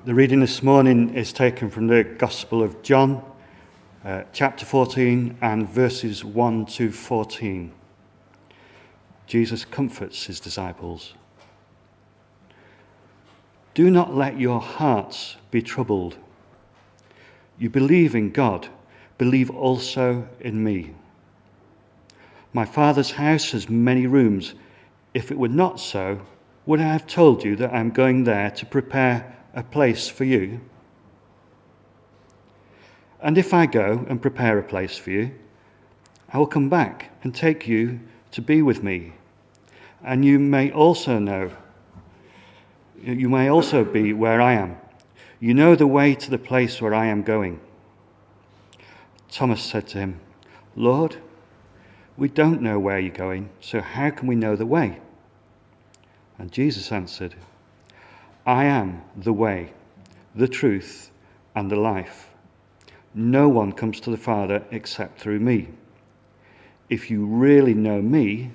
The reading this morning is taken from the Gospel of John, chapter 14 and verses 1 to 14. Jesus comforts his disciples. Do not let your hearts be troubled. You believe in God, believe also in me. My Father's house has many rooms. If it were not so, would I have told you that I am going there to prepare a place for you? And if I go and prepare a place for you, I will come back and take you to be with me, and you may also be where I am. You know the way to the place where I am going. Thomas said to him, Lord, we don't know where you're going, so how can we know the way? And Jesus answered, I am the way, the truth, and the life. No one comes to the Father except through me. If you really know me,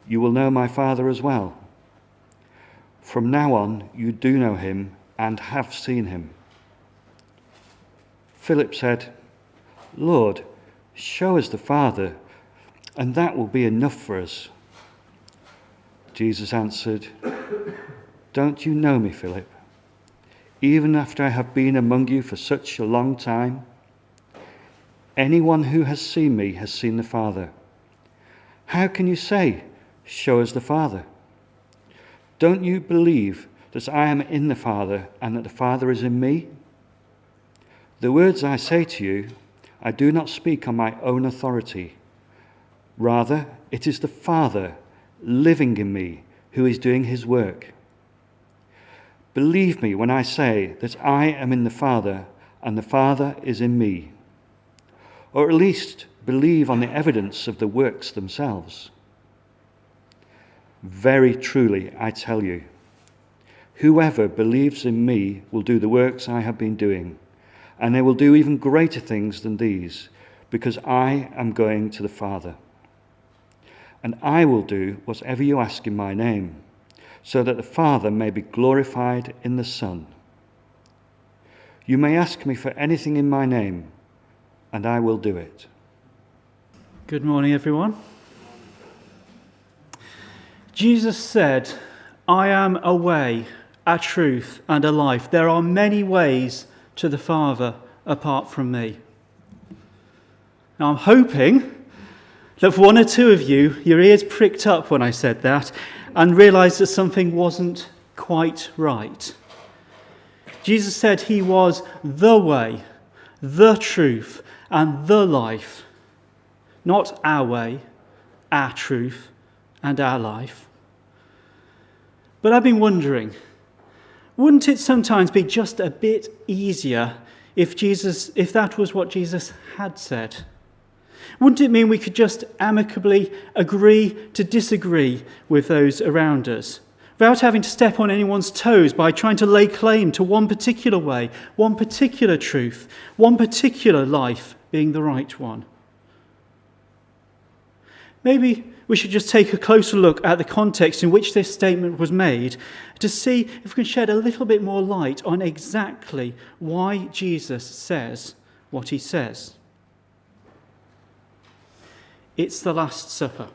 you will know my Father as well. From now on, you do know him and have seen him. Philip said, Lord, show us the Father, and that will be enough for us. Jesus answered, Don't you know me, Philip? Even after I have been among you for such a long time? Anyone who has seen me has seen the Father. How can you say, show us the Father? Don't you believe that I am in the Father and that the Father is in me? The words I say to you, I do not speak on my own authority. Rather, it is the Father living in me who is doing his work. Believe me when I say that I am in the Father and the Father is in me. Or at least believe on the evidence of the works themselves. Very truly, I tell you, whoever believes in me will do the works I have been doing, and they will do even greater things than these, because I am going to the Father. And I will do whatever you ask in my name, so that the Father may be glorified in the Son. You may ask me for anything in my name, and I will do it. Good morning, everyone. Jesus said, I am a way, a truth, and a life. There are many ways to the Father apart from me. Now, I'm hoping that for one or two of you, your ears pricked up when I said that and realised that something wasn't quite right. Jesus said he was the way, the truth, and the life. Not our way, our truth, and our life. But I've been wondering, wouldn't it sometimes be just a bit easier if that was what Jesus had said? Wouldn't it mean we could just amicably agree to disagree with those around us, without having to step on anyone's toes by trying to lay claim to one particular way, one particular truth, one particular life being the right one? Maybe we should just take a closer look at the context in which this statement was made to see if we can shed a little bit more light on exactly why Jesus says what he says. It's the Last Supper.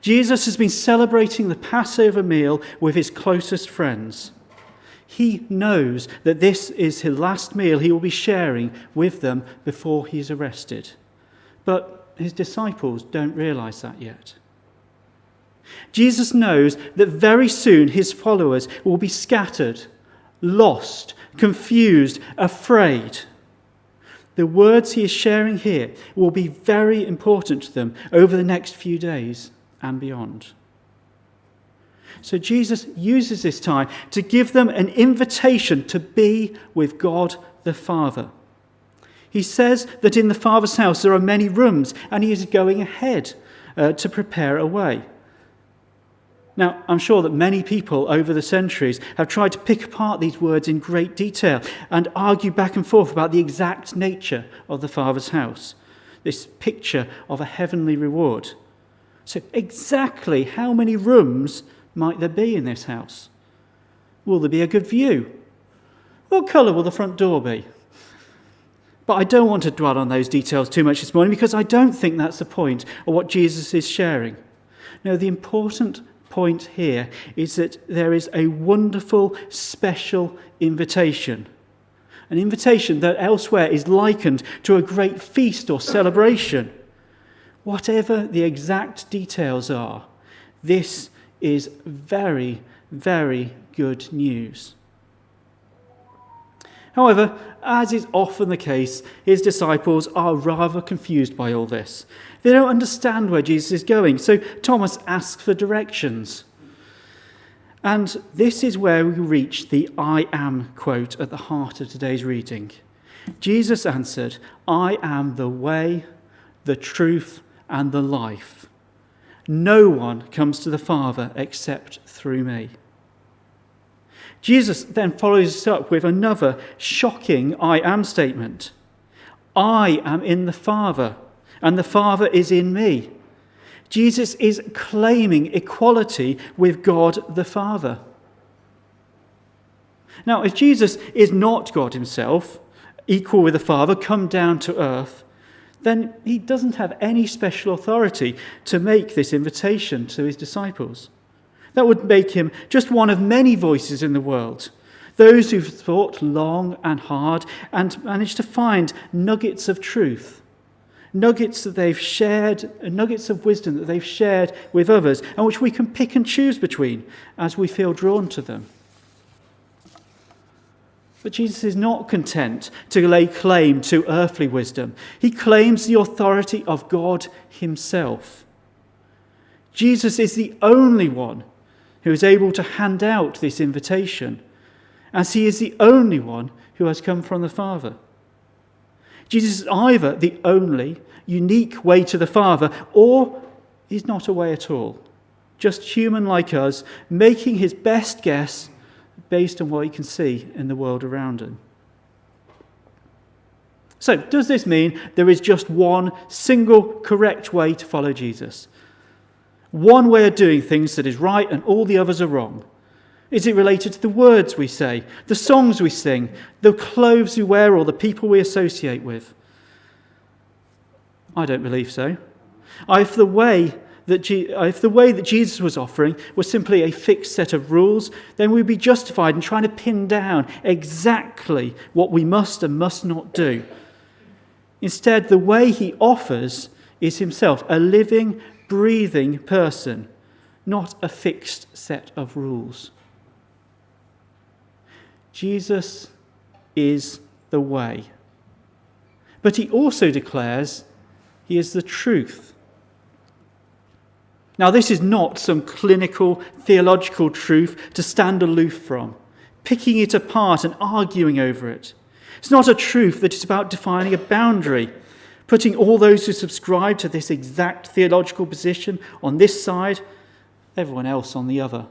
Jesus has been celebrating the Passover meal with his closest friends. He knows that this is his last meal he will be sharing with them before he's arrested. But his disciples don't realize that yet. Jesus knows that very soon his followers will be scattered, lost, confused, afraid. The words he is sharing here will be very important to them over the next few days and beyond. So Jesus uses this time to give them an invitation to be with God the Father. He says that in the Father's house there are many rooms, and he is going ahead to prepare a way. Now, I'm sure that many people over the centuries have tried to pick apart these words in great detail and argue back and forth about the exact nature of the Father's house, this picture of a heavenly reward. So exactly how many rooms might there be in this house? Will there be a good view? What colour will the front door be? But I don't want to dwell on those details too much this morning because I don't think that's the point of what Jesus is sharing. No, the important point here is that there is a wonderful, special invitation. An invitation that elsewhere is likened to a great feast or celebration. Whatever the exact details are, this is very, very good news. However, as is often the case, his disciples are rather confused by all this. They don't understand where Jesus is going, so Thomas asks for directions. And this is where we reach the "I am" quote at the heart of today's reading. Jesus answered, "I am the way, the truth, and the life. No one comes to the Father except through me." Jesus then follows this up with another shocking "I am" statement. "I am in the Father, and the Father is in me." Jesus is claiming equality with God the Father. Now, if Jesus is not God himself, equal with the Father, come down to earth, then he doesn't have any special authority to make this invitation to his disciples. That would make him just one of many voices in the world, those who've thought long and hard and managed to find nuggets of truth, nuggets that they've shared, nuggets of wisdom that they've shared with others, and which we can pick and choose between as we feel drawn to them. But Jesus is not content to lay claim to earthly wisdom. He claims the authority of God himself. Jesus is the only one who is able to hand out this invitation, as he is the only one who has come from the Father. Jesus is either the only unique way to the Father, or he's not a way at all, just human like us, making his best guess based on what he can see in the world around him. So, does this mean there is just one single correct way to follow Jesus? One way of doing things that is right and all the others are wrong? Is it related to the words we say, the songs we sing, the clothes we wear, or the people we associate with? I don't believe so. If the way that Jesus was offering was simply a fixed set of rules, then we'd be justified in trying to pin down exactly what we must and must not do. Instead, the way he offers is himself, a living, breathing person, not a fixed set of rules. Jesus is the way. But he also declares he is the truth. Now, this is not some clinical, theological truth to stand aloof from, picking it apart and arguing over it. It's not a truth that is about defining a boundary, putting all those who subscribe to this exact theological position on this side, everyone else on the other.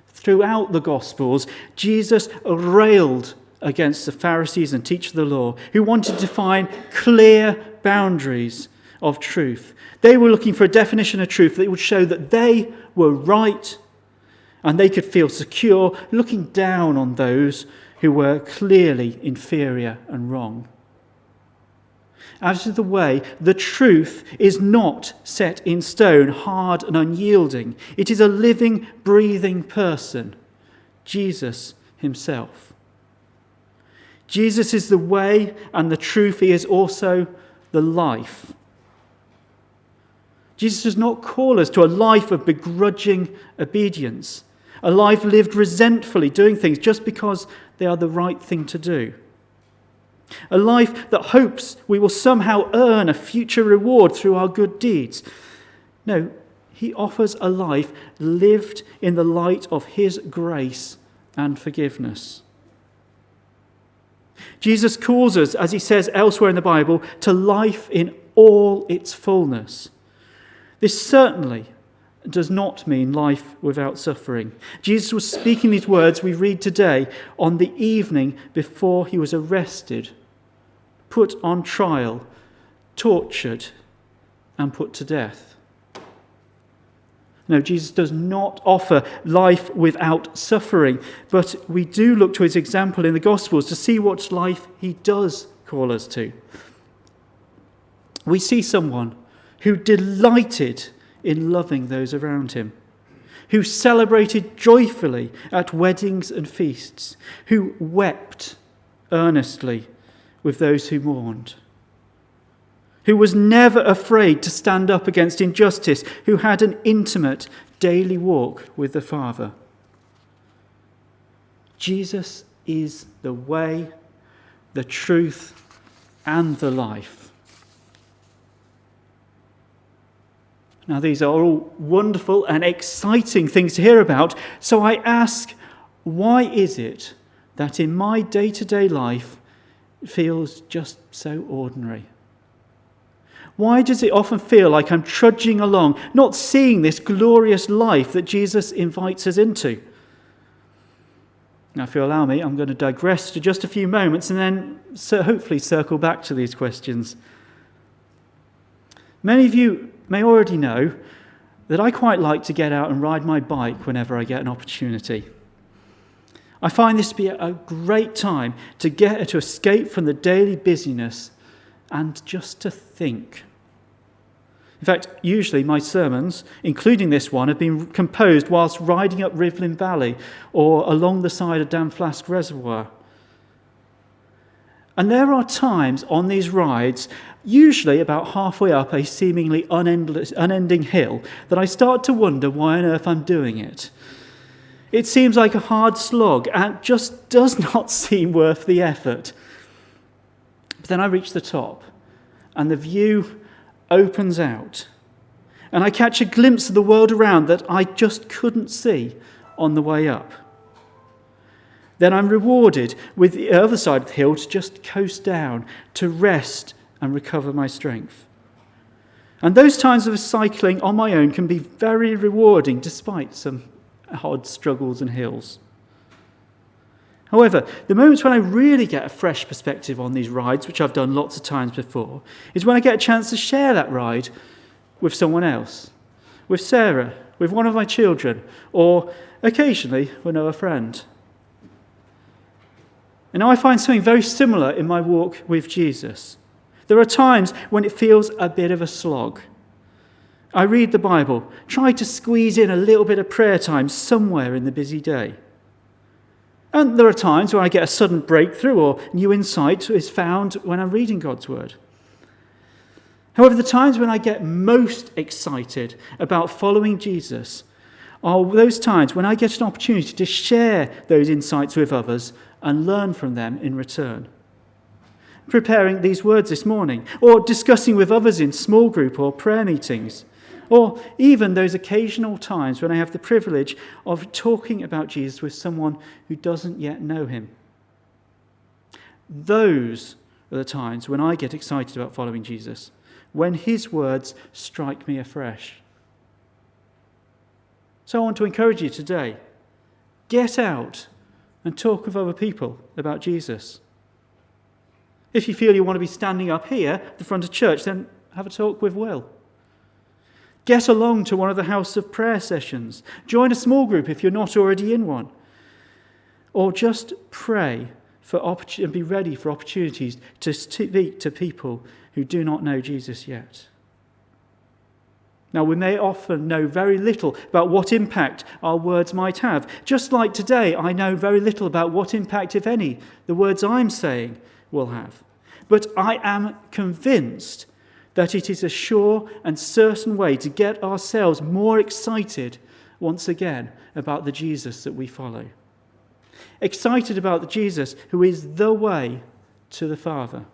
Throughout the Gospels, Jesus railed against the Pharisees and teachers of the law who wanted to define clear boundaries of truth. They were looking for a definition of truth that would show that they were right and they could feel secure looking down on those who were clearly inferior and wrong. As to the way, the truth is not set in stone, hard and unyielding. It is a living, breathing person, Jesus himself. Jesus is the way and the truth. He is also the life. Jesus does not call us to a life of begrudging obedience, a life lived resentfully, doing things just because they are the right thing to do. A life that hopes we will somehow earn a future reward through our good deeds. No, he offers a life lived in the light of his grace and forgiveness. Jesus calls us, as he says elsewhere in the Bible, to life in all its fullness. This certainly does not mean life without suffering. Jesus was speaking these words we read today on the evening before he was arrested, put on trial, tortured, and put to death. No, Jesus does not offer life without suffering, but we do look to his example in the Gospels to see what life he does call us to. We see someone who delighted in loving those around him, who celebrated joyfully at weddings and feasts, who wept earnestly with those who mourned, who was never afraid to stand up against injustice, who had an intimate daily walk with the Father. Jesus is the way, the truth, and the life. Now, these are all wonderful and exciting things to hear about, so I ask, why is it that in my day-to-day life it feels just so ordinary? Why does it often feel like I'm trudging along, not seeing this glorious life that Jesus invites us into? Now, if you allow me, I'm going to digress for just a few moments and then hopefully circle back to these questions. Many of you may already know that I quite like to get out and ride my bike whenever I get an opportunity. I find this to be a great time to escape from the daily busyness and just to think. In fact, usually my sermons, including this one, have been composed whilst riding up Rivlin Valley or along the side of Damflask Reservoir. And there are times on these rides, usually about halfway up a seemingly unending hill, that I start to wonder why on earth I'm doing it. It seems like a hard slog and just does not seem worth the effort. But then I reach the top and the view opens out and I catch a glimpse of the world around that I just couldn't see on the way up. Then I'm rewarded with the other side of the hill to just coast down, to rest and recover my strength. And those times of cycling on my own can be very rewarding despite some odd struggles and hills. However, the moments when I really get a fresh perspective on these rides, which I've done lots of times before, is when I get a chance to share that ride with someone else, with Sarah, with one of my children, or occasionally with another friend. And now I find something very similar in my walk with Jesus. There are times when it feels a bit of a slog. I read the Bible, try to squeeze in a little bit of prayer time somewhere in the busy day. And there are times when I get a sudden breakthrough or new insight is found when I'm reading God's Word. However, the times when I get most excited about following Jesus are those times when I get an opportunity to share those insights with others and learn from them in return. Preparing these words this morning, or discussing with others in small group or prayer meetings, or even those occasional times when I have the privilege of talking about Jesus with someone who doesn't yet know him. Those are the times when I get excited about following Jesus, when his words strike me afresh. So I want to encourage you today, get out and talk with other people about Jesus. If you feel you want to be standing up here at the front of church, then have a talk with Will. Get along to one of the house of prayer sessions. Join a small group if you're not already in one. Or just pray and be ready for opportunities to speak to people who do not know Jesus yet. Now, we may often know very little about what impact our words might have. Just like today, I know very little about what impact, if any, the words I'm saying will have. But I am convinced that it is a sure and certain way to get ourselves more excited once again about the Jesus that we follow. Excited about the Jesus who is the way to the Father.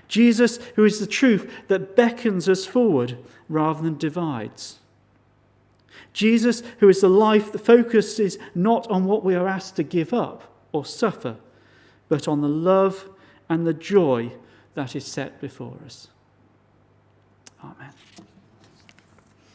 Jesus who is the truth that beckons us forward rather than divides. Jesus who is the life that focuses not on what we are asked to give up or suffer, but on the love and the joy that is set before us. Amen.